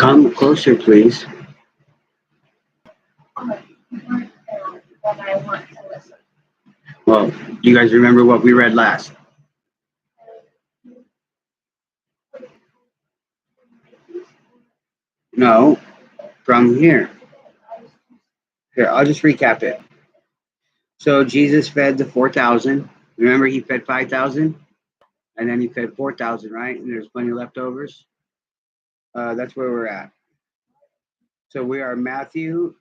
Come closer, please. When I want to listen. Well, do you guys remember what we read last? No, from here. Here, I'll just recap it. So Jesus fed the 4,000. Remember, he fed 5,000, and then he fed 4,000, right? And there's plenty leftovers. That's where we're at. So we are Matthew.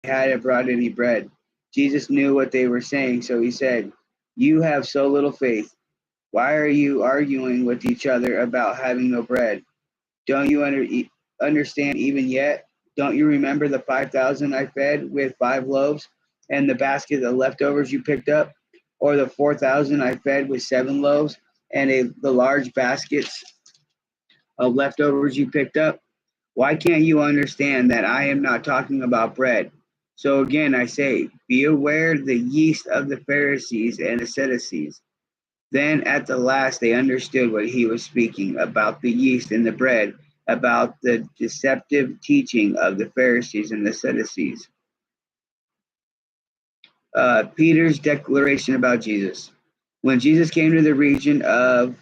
Hadn't brought any bread. Jesus knew what they were saying, so he said, "You have so little faith. Why are you arguing with each other about having no bread? Don't you understand even yet? Don't you remember the 5,000 I fed with 5 loaves and the basket of leftovers you picked up? Or the 4,000 I fed with 7 loaves and the large baskets of leftovers you picked up? Why can't you understand that I am not talking about bread? So again, I say, be aware the yeast of the Pharisees and the Sadducees." Then at the last they understood what he was speaking about the yeast and the bread, about the deceptive teaching of the Pharisees and the Sadducees. Peter's declaration about Jesus. When Jesus came to the region of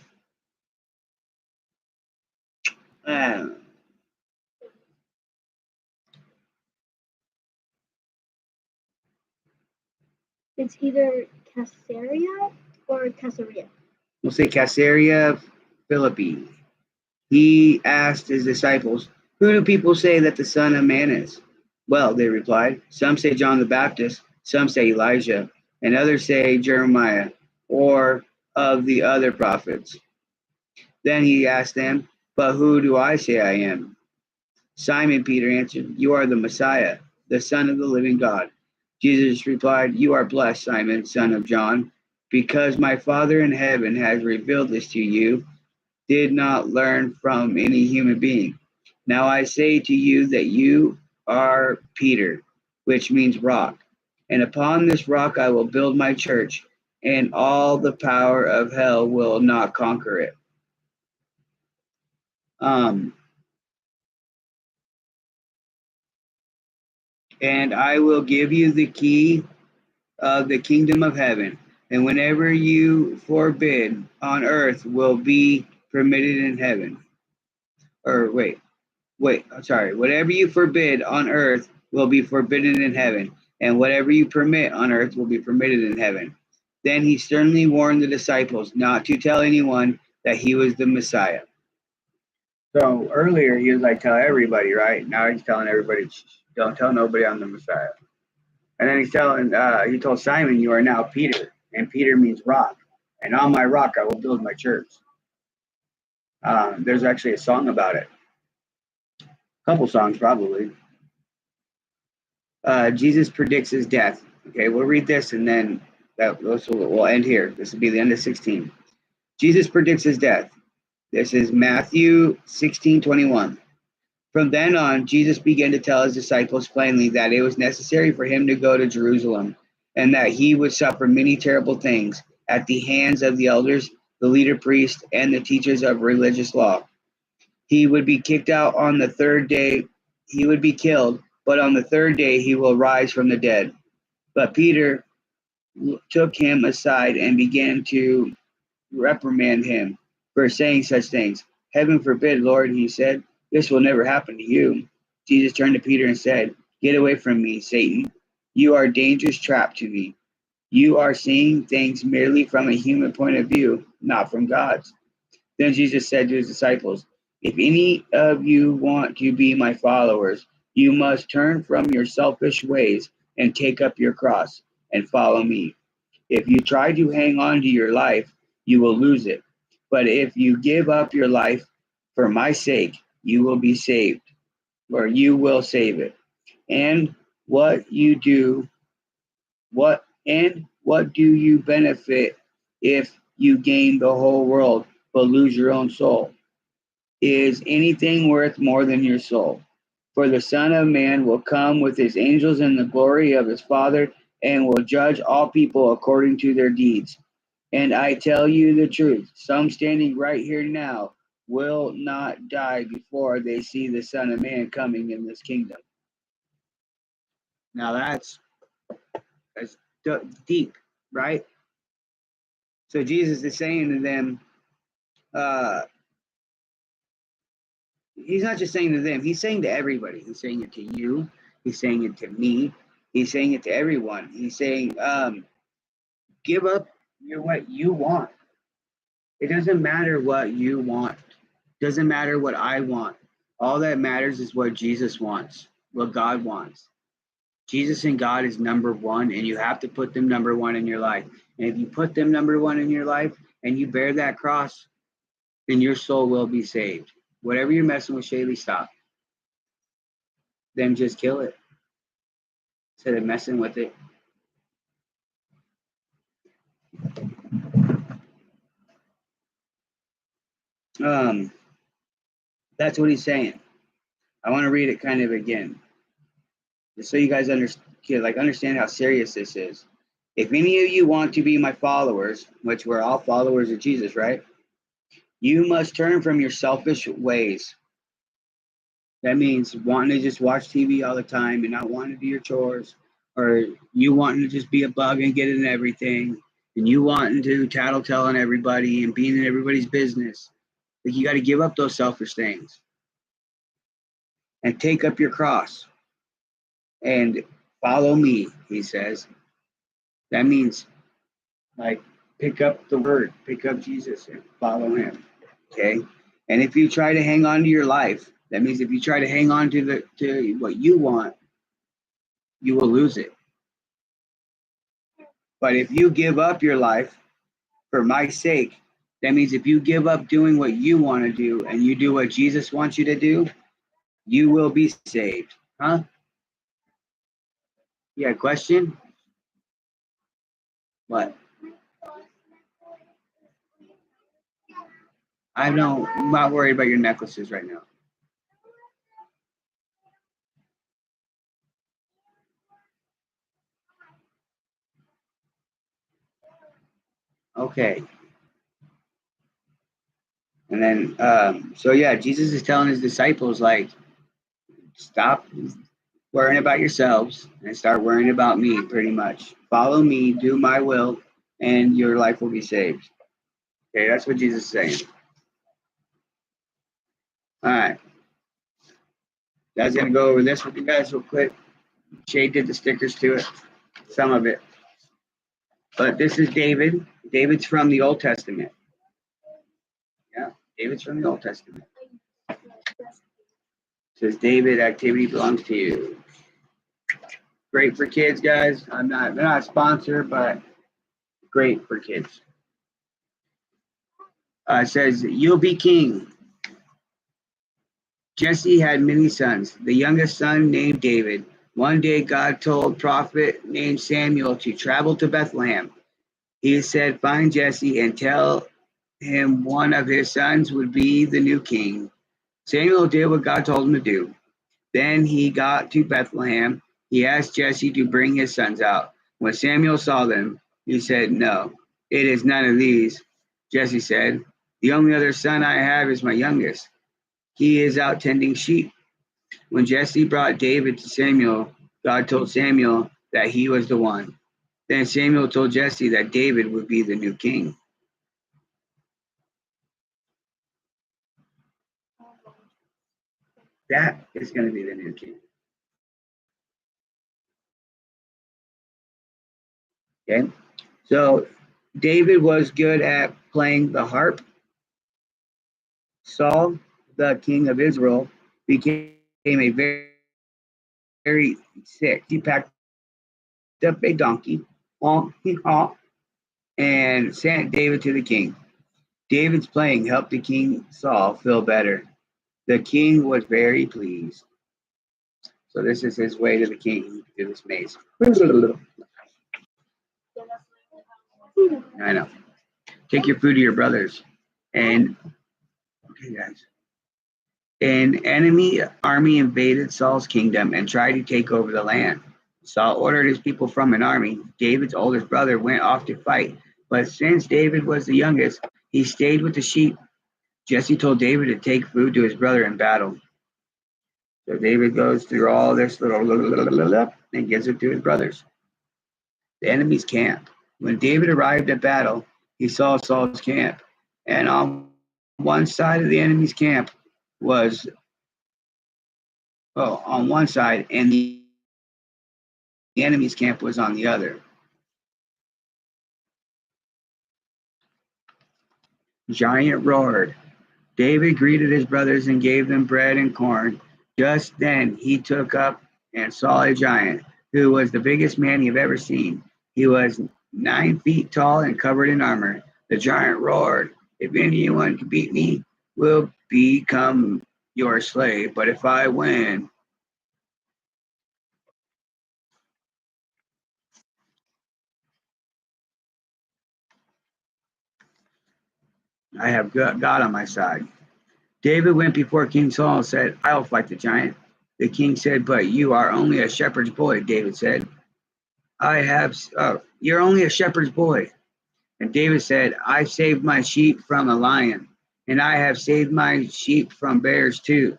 uh, It's either Caesarea or Caesarea. we'll say Caesarea Philippi, he asked his disciples, "Who do people say that the Son of Man is?" "Well," they replied, "some say John the Baptist, some say Elijah, and others say Jeremiah, or of the other prophets." Then he asked them, "But who do I say I am?" Simon Peter answered, "You are the Messiah, the Son of the living God." Jesus replied, "You are blessed, Simon, son of John, because my Father in heaven has revealed this to you. Did not learn from any human being. Now I say to you that you are Peter, which means rock. And upon this rock I will build my church, and all the power of hell will not conquer it. Um, and I will give you the key of the kingdom of heaven. And whenever you forbid on earth will be permitted in heaven. Or I'm sorry. Whatever you forbid on earth will be forbidden in heaven, and whatever you permit on earth will be permitted in heaven." Then he sternly warned the disciples not to tell anyone that he was the Messiah. So earlier he was like, tell everybody, right? Now he's telling everybody, "Shh, don't tell nobody I'm the Messiah." And then he told Simon, "You are now Peter," and Peter means rock. "And on my rock I will build my church." There's actually a song about it. A couple songs, probably. Jesus predicts his death. Okay, we'll read this and then we'll end here. This will be the end of 16. Jesus predicts his death. This is Matthew 16:21. From then on, Jesus began to tell his disciples plainly that it was necessary for him to go to Jerusalem and that he would suffer many terrible things at the hands of the elders, the leader priests, and the teachers of religious law. He would be kicked out on the third day. He would be killed, but on the third day he will rise from the dead. But Peter took him aside and began to reprimand him for saying such things. "Heaven forbid, Lord," he said, "this will never happen to you." Jesus turned to Peter and said, "Get away from me, Satan. You are a dangerous trap to me. You are seeing things merely from a human point of view, not from God's." Then Jesus said to his disciples, "If any of you want to be my followers, you must turn from your selfish ways and take up your cross and follow me. If you try to hang on to your life, you will lose it. But if you give up your life for my sake, you will be saved, or you will save it. And what you do, what do you benefit if you gain the whole world but lose your own soul? Is anything worth more than your soul? For the Son of Man will come with his angels in the glory of his Father and will judge all people according to their deeds. And I tell you the truth, some standing right here now will not die before they see the Son of Man coming in this kingdom. Now that's deep, right? So Jesus is saying to them, he's not just saying to them, he's saying to everybody. He's saying it to you. He's saying it to me. He's saying it to everyone. He's saying, give up what you want. It doesn't matter what you want. It doesn't matter what I want. All that matters is what Jesus wants, what God wants. Jesus and God is number one, and you have to put them number one in your life. And if you put them number one in your life and you bear that cross, then your soul will be saved. Whatever you're messing with, Shaylee, stop. Then just kill it instead of messing with it. That's what he's saying. I want to read it kind of again, just so you guys understand how serious this is. If any of you want to be my followers, which we're all followers of Jesus, right? You must turn from your selfish ways. That means wanting to just watch TV all the time and not wanting to do your chores, or you wanting to just be a bug and get in everything, and you wanting to tattletale on everybody and being in everybody's business. Like, you got to give up those selfish things and take up your cross and follow me, he says. That means, like, pick up the word, pick up Jesus and follow him. Okay? And if you try to hang on to your life, that means if you try to hang on to what you want, you will lose it. But if you give up your life for my sake, that means if you give up doing what you want to do and you do what Jesus wants you to do, you will be saved. Huh? Yeah, question? What? I'm not worried about your necklaces right now. Okay. And then, so yeah, Jesus is telling his disciples, like, stop worrying about yourselves and start worrying about me, pretty much. Follow me, do my will, and your life will be saved. Okay, that's what Jesus is saying. All right. That's going to go over this with you guys real quick. Shay did the stickers to it, some of it. But this is David. David's from the Old Testament. Yeah, David's from the Old Testament. It says, David, activity belongs to you. Great for kids, guys. They're not a sponsor, but great for kids. It says, you'll be king. Jesse had many sons. The youngest son named David. One day God told prophet named Samuel to travel to Bethlehem. He said, find Jesse and tell him one of his sons would be the new king. Samuel did what God told him to do. Then he got to Bethlehem. He asked Jesse to bring his sons out. When Samuel saw them, he said, no, it is none of these. Jesse said, the only other son I have is my youngest. He is out tending sheep. When Jesse brought David to Samuel, God told Samuel that he was the one. Then Samuel told Jesse that David would be the new king. That is going to be the new king. Okay, so David was good at playing the harp. Saul, the king of Israel, became a very, very sick. He packed up a donkey, and sent David to the king. David's playing helped the king Saul feel better. The king was very pleased. So this is his way to the king through this maze. I know. Take your food to your brothers. And okay, guys. An enemy army invaded Saul's kingdom and tried to take over the land. Saul ordered his people from an army. David's oldest brother went off to fight. But since David was the youngest, he stayed with the sheep. Jesse told David to take food to his brother in battle. So David goes through all this little and gives it to his brothers. The enemy's camp. When David arrived at battle, he saw Saul's camp. And on one side of the enemy's camp was, on one side, and the enemy's camp was on the other. Giant roared. David greeted his brothers and gave them bread and corn. Just then he took up and saw a giant, who was the biggest man he had ever seen. He was 9 feet tall and covered in armor. The giant roared, "If anyone can beat me, will become your slave. But if I win..." I have God on my side. David went before King Saul and said, "I'll fight the giant." The king said, "But you are only a shepherd's boy," David said. You're only a shepherd's boy." And David said, "I saved my sheep from a lion, and I have saved my sheep from bears too."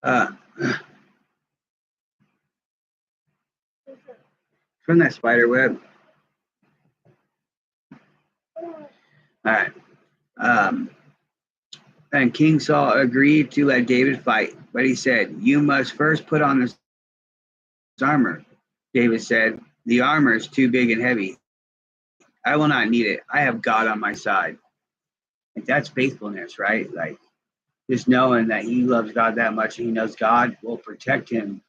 Uh, from that spider web. All right. And King Saul agreed to let David fight, but he said, "You must first put on this armor." David said, "The armor is too big and heavy. I will not need it. I have God on my side." Like, that's faithfulness, right? Like, just knowing that he loves God that much and he knows God will protect him.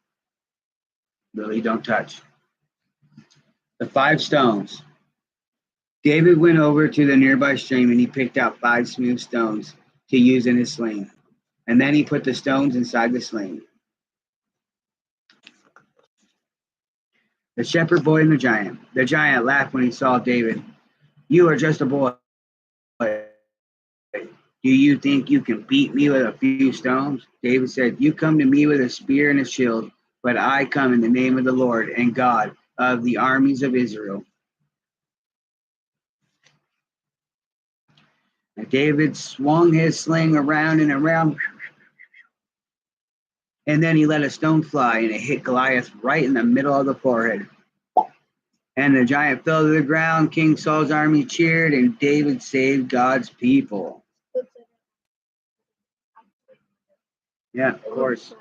Really don't touch. The 5 stones. David went over to the nearby stream and he picked out 5 smooth stones to use in his sling. And then he put the stones inside the sling. The shepherd boy and the giant. The giant laughed when he saw David. "You are just a boy. Do you think you can beat me with a few stones?" David said, "You come to me with a spear and a shield, but I come in the name of the Lord and God of the armies of Israel." And David swung his sling around and around, and then he let a stone fly, and it hit Goliath right in the middle of the forehead. And the giant fell to the ground. King Saul's army cheered, and David saved God's people. Yeah, of course.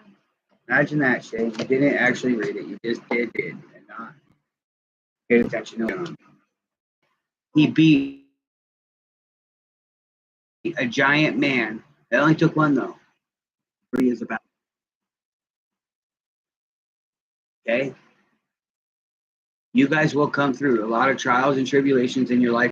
Imagine that, Shay. You didn't actually read it. You just did and not paid attention. He beat a giant man. It only took one, though. 3 is about. Okay? You guys will come through a lot of trials and tribulations in your life.